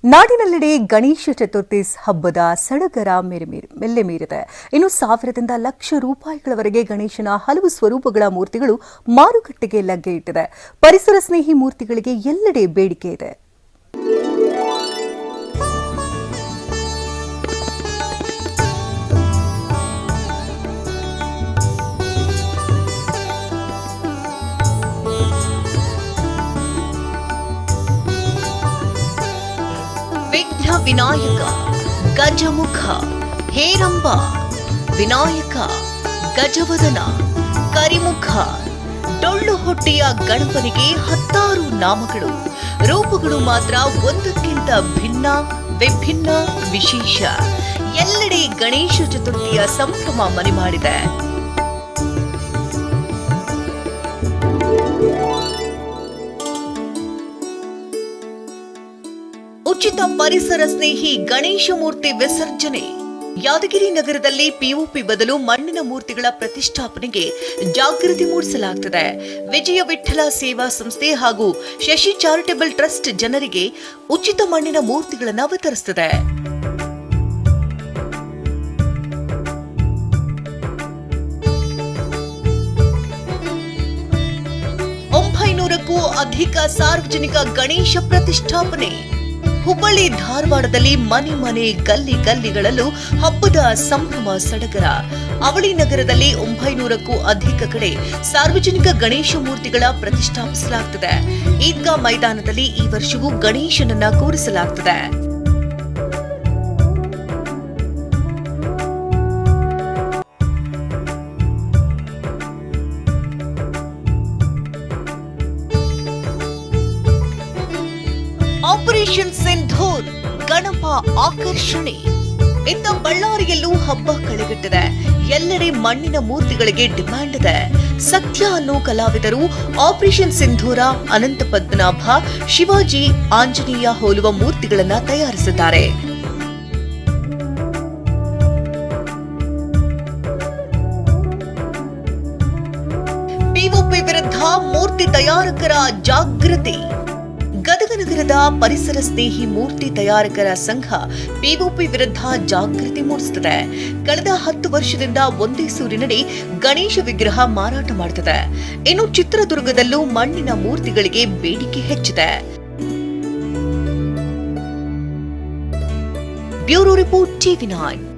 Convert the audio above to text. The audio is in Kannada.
ನಾಡಿನೆಲ್ಲೆಡೆ ಗಣೇಶ ಚತುರ್ಥಿ ಹಬ್ಬದ ಸಡಗರ ಮೆಲ್ಲೆ ಮೀರಿದೆ. ಇನ್ನು ಸಾವಿರದಿಂದ ಲಕ್ಷ ರೂಪಾಯಿಗಳವರೆಗೆ ಗಣೇಶನ ಹಲವು ಸ್ವರೂಪಗಳ ಮೂರ್ತಿಗಳು ಮಾರುಕಟ್ಟೆಗೆ ಲಗ್ಗೆ ಇಟ್ಟಿದೆ. ಪರಿಸರ ಸ್ನೇಹಿ ಮೂರ್ತಿಗಳಿಗೆ ಎಲ್ಲೆಡೆ ಬೇಡಿಕೆ ಇದೆ. ವಿಘ್ನ ವಿನಾಯಕ, ಗಜಮುಖ, ಹೇರಂಬ, ವಿನಾಯಕ, ಗಜವದನ, ಕರಿಮುಖ, ಡೊಳ್ಳು ಹೊಟ್ಟೆಯ ಗಣಪನಿಗೆ 10 ನಾಮಗಳು, ರೂಪಗಳು ಮಾತ್ರ ಒಂದಕ್ಕಿಂತ ಭಿನ್ನ, ವಿಭಿನ್ನ, ವಿಶೇಷ. ಎಲ್ಲೆಡೆ ಗಣೇಶ ಚತುರ್ಥಿಯ ಸಂಭ್ರಮ ಮನೆ ಮಾಡಿದೆ. ಉಚಿತ ಪರಿಸರ ಸ್ನೇಹಿ ಗಣೇಶ ಮೂರ್ತಿ ವಿಸರ್ಜನೆ. ಯಾದಗಿರಿ ನಗರದಲ್ಲಿ ಪಿಒಪಿ ಬದಲು ಮಣ್ಣಿನ ಮೂರ್ತಿಗಳ ಪ್ರತಿಷ್ಠಾಪನೆಗೆ ಜಾಗೃತಿ ಮೂಡಿಸಲಾಗುತ್ತದೆ. ವಿಜಯ ವಿಠಲ ಸೇವಾ ಸಂಸ್ಥೆ ಹಾಗೂ ಶಶಿ ಚಾರಿಟೇಬಲ್ ಟ್ರಸ್ಟ್ ಜನರಿಗೆ ಉಚಿತ ಮಣ್ಣಿನ ಮೂರ್ತಿಗಳನ್ನು ವಿತರಿಸುತ್ತದೆ. ಕ್ಕೂ ಅಧಿಕ ಸಾರ್ವಜನಿಕ ಗಣೇಶ ಪ್ರತಿಷ್ಠಾಪನೆ. ಹುಬ್ಬಳ್ಳಿ ಧಾರವಾಡದಲ್ಲಿ ಮನೆ ಗಲ್ಲಿಗಳಲ್ಲೂ ಹಬ್ಬದ ಸಂಭ್ರಮ ಸಡಗರ. ಅವಳಿ ನಗರದಲ್ಲಿ 900ಕ್ಕೂ ಅಧಿಕ ಕಡೆ ಸಾರ್ವಜನಿಕ ಗಣೇಶ ಮೂರ್ತಿಗಳ ಪ್ರತಿಷ್ಠಾಪಿಸಲಾಗುತ್ತದೆ. ಈದ್ಗಾ ಮೈದಾನದಲ್ಲಿ ಈ ವರ್ಷವೂ ಗಣೇಶನನ್ನ ಕೂರಿಸಲಾಗುತ್ತದೆ. ಆಪರೇಷನ್ ಸಿಂಧೂರ್ ಗಣಪ ಆಕರ್ಷಣೆ. ಇತ್ತ ಬಳ್ಳಾರಿಯಲ್ಲೂ ಹಬ್ಬ ಕಳೆಗಟ್ಟಿದೆ. ಎಲ್ಲೆಡೆ ಮಣ್ಣಿನ ಮೂರ್ತಿಗಳಿಗೆ ಡಿಮ್ಯಾಂಡ್ ಇದೆ. ಸತ್ಯ ಅನ್ನೋ ಕಲಾವಿದರು ಆಪರೇಷನ್ ಸಿಂಧೂರ, ಅನಂತ ಪದ್ಮನಾಭ, ಶಿವಾಜಿ, ಆಂಜನೇಯ ಹೋಲುವ ಮೂರ್ತಿಗಳನ್ನು ತಯಾರಿಸಿದ್ದಾರೆ. ಪಿಒಪಿ ವಿರುದ್ಧ ಮೂರ್ತಿ ತಯಾರಕರ ಜಾಗೃತಿ. ಗದಗ ನಗರದ ಪರಿಸರ ಸ್ನೇಹಿ ಮೂರ್ತಿ ತಯಾರಕರ ಸಂಘ ಪಿಒಪಿ ವಿರುದ್ಧ ಜಾಗೃತಿ ಮೂಡಿಸುತ್ತದೆ. ಕಳೆದ 10 ವರ್ಷದಿಂದ ಒಂದೇ ಸೂರಿನಡಿ ಗಣೇಶ ವಿಗ್ರಹ ಮಾರಾಟ ಮಾಡುತ್ತದೆ. ಇನ್ನು ಚಿತ್ರದುರ್ಗದಲ್ಲೂ ಮಣ್ಣಿನ ಮೂರ್ತಿಗಳಿಗೆ ಬೇಡಿಕೆ ಹೆಚ್ಚಿದೆ. Bureau report, TV9.